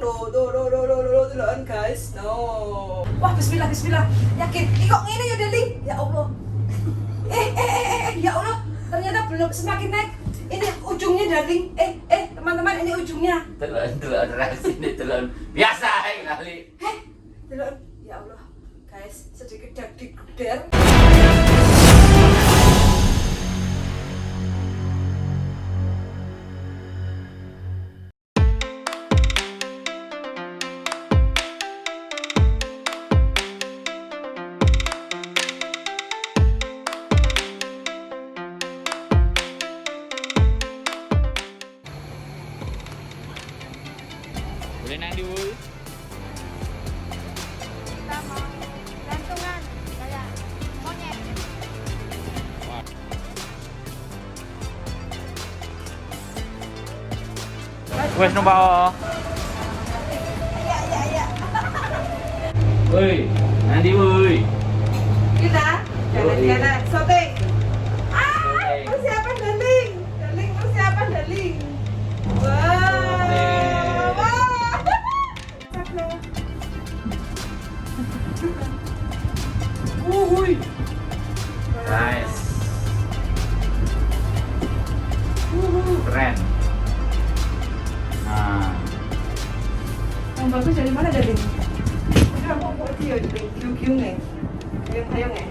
Deloken guys. No. Wah, bismillah bismillah. Yakin. Ih, kok ngene ya, Deling? Ya Allah. Ya Allah. Ternyata belum semakin naik. Ini ujungnya, Darling. Teman-teman, ini ujungnya. Telon sini telon. Biasa kali. Deloken. Ya Allah. Guys, sedikit dak-dik-der. Boleh nang di Wul? Kita mau gantungan kayak monyet. Wes numpak oh. Iya. Woi, nanti woi. Kita Yoi. jalan-jalan sote. Sote. Persiapan Darling. Darling, persiapan Darling. Sote. Wah. Wuhui. Nice. Keren. Nah, Yang bagus dari mana, Darling? Kamu kok dia giung-giung nih. Ayong nih.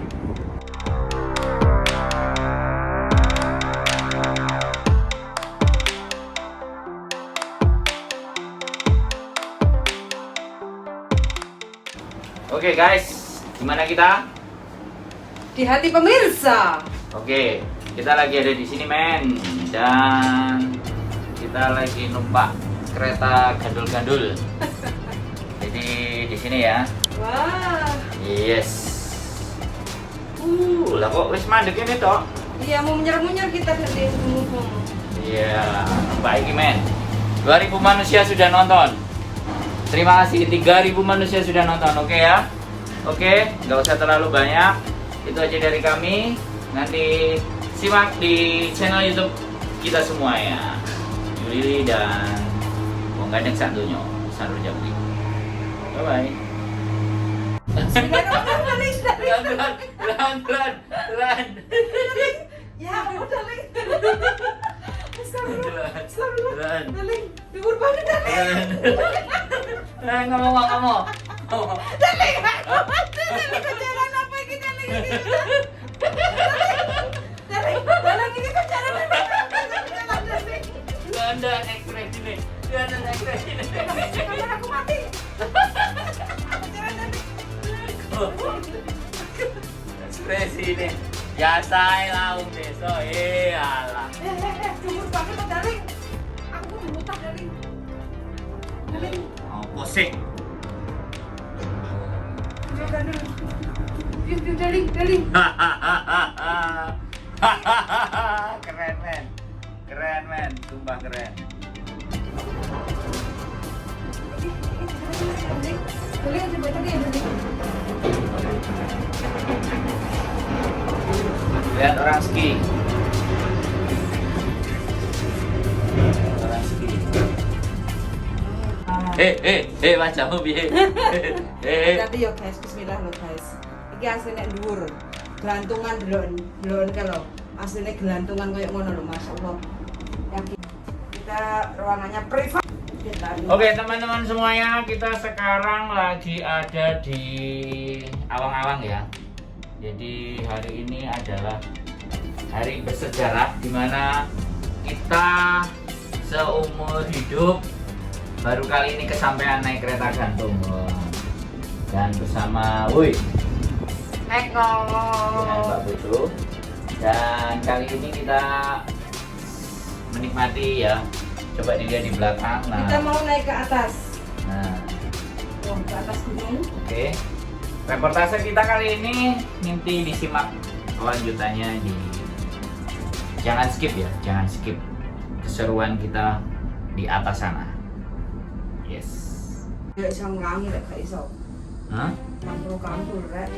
oke guys, gimana kita? Di hati pemirsa. Oke, kita lagi ada di sini men, dan kita lagi numpak kereta gandul-gandul. Jadi di sini ya. Wah. Yes. Lah kok wis mandek ini toh? Iya, mau menyer-menyer kita Darling. Iya, numpak iki men. 2000 manusia sudah nonton. Terima kasih 3000 manusia sudah nonton. Oke ya. Oke, nggak usah terlalu banyak. Itu aja dari kami. Nanti simak di channel YouTube kita semua ya. Yuli dan Wong Gandeng Santunyo, Sanur Jambi. Bye bye. Pelan. Ya, mau Darling. Astagfirullah. Pelan. Darling, libur banget Darling. Ngomong. Darling, kejaran apa ini Darling ini? Darling ini kejaran apa? Kejaran Darling. Ganda ekspresi nih. Kamera aku mati. Kejaran Darling. Ekspresi ini. Biasa lah beso. Alah. Jumur banget Darling. Aku muntah Darling. Darling. Mau pusing. Darling. Keren men, sumpah keren. Darling coba tadi ya Darling. Lihat orang ski. Wajahmu piye? Tapi yo guys, bismillah lo guys. Iki asline dhuwur. Gelantungan delon kalau asline gelantungan koyo ngono lho, masyaallah. Yakin. Kita ruangannya privat. Oke teman-teman semuanya, kita sekarang lagi ada di Awang-Awang ya. Jadi hari ini adalah hari bersejarah di mana kita seumur hidup baru kali ini kesampaian naik kereta gantung. Dan bersama Eko. dengan Mbak Putu. Dan kali ini kita menikmati ya. Coba dilihat di belakang. Nah, Kita mau naik ke atas. nah, Wah, ke atas gunung. oke. Reportase kita kali ini nanti disimak kelanjutannya di. Jangan skip ya, jangan skip keseruan kita di atas sana. Yes. Ya iso ngangi lek gak iso. Hah? Kampur rek.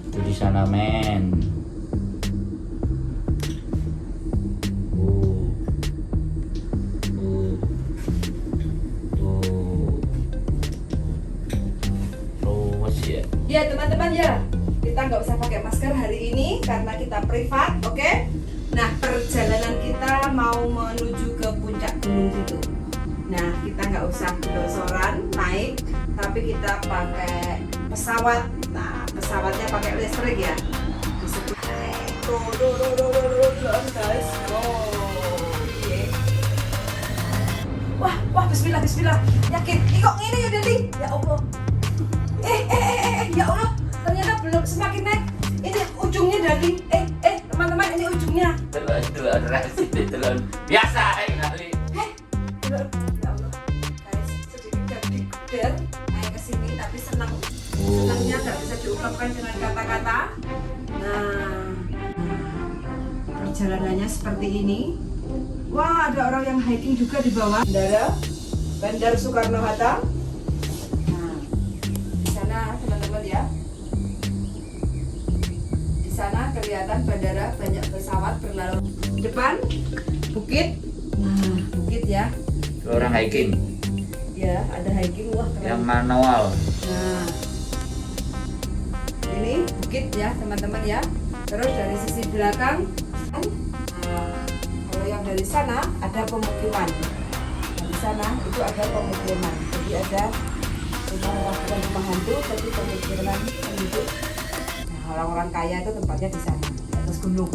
Itu di sana men. teman-teman ya, kita nggak usah pakai masker hari ini karena kita privat, oke? Nah, perjalanan kita mau menuju ke puncak gunung itu. Nah, kita nggak usah dosoran naik, tapi kita pakai pesawat. Nah, pesawatnya pakai listrik ya. Disebut guys. Wah, bismillah. Yakin? Kok ini ya, Deli? Ya Allah. Ya Allah. Ternyata belum semakin naik. Ini ujungnya daging. Teman-teman, ini ujungnya. Telur rasid, telur biasa kali. Ya Allah. Guys, sedikit daging geder. Naik ke sini tapi senang. Senangnya nggak bisa diungkapkan dengan kata-kata. Nah, perjalanannya seperti ini. Wah, ada orang yang hiking juga di bawah. Bandar Soekarno-Hatta. Nah, di sana teman-teman ya. Di sana kelihatan bandara, banyak pesawat berlalu. Depan bukit. Nah, bukit ya. Orang hiking Ya, ada hiking. Wah, keren. yang manual. Nah, ini bukit ya teman-teman ya. Terus dari sisi belakang, nah, kalau yang dari sana ada pemukiman. Dari sana itu ada pemukiman. Jadi ada rumah hantu, tapi pemukiman penduduk. Nah, orang-orang kaya itu tempatnya di sana, di atas gunung.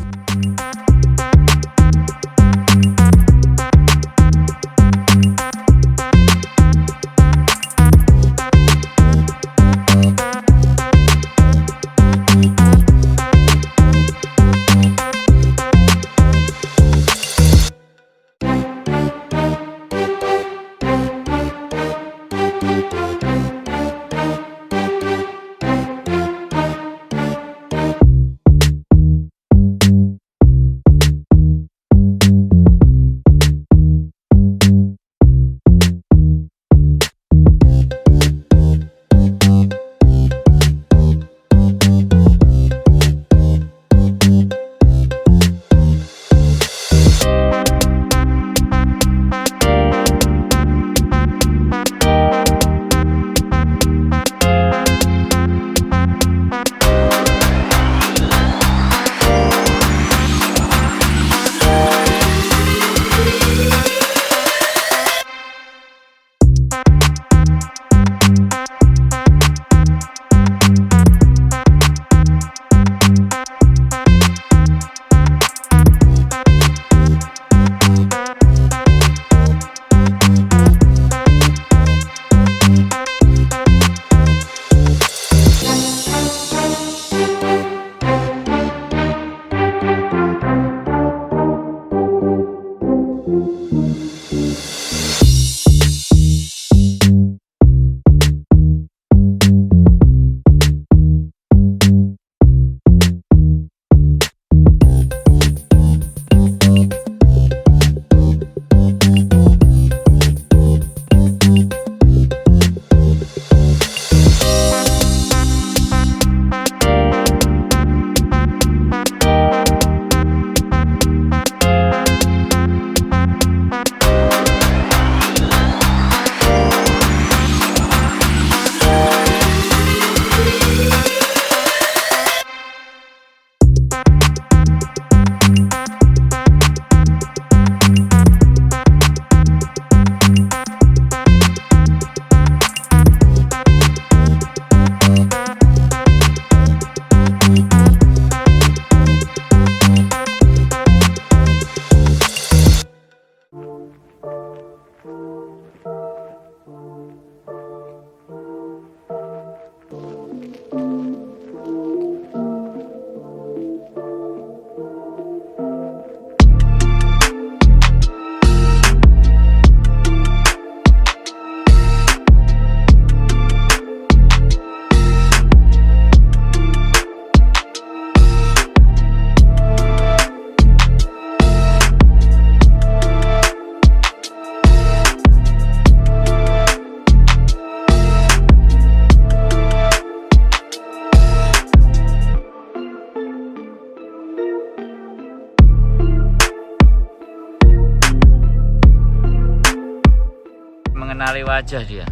Mengenali wajah dia.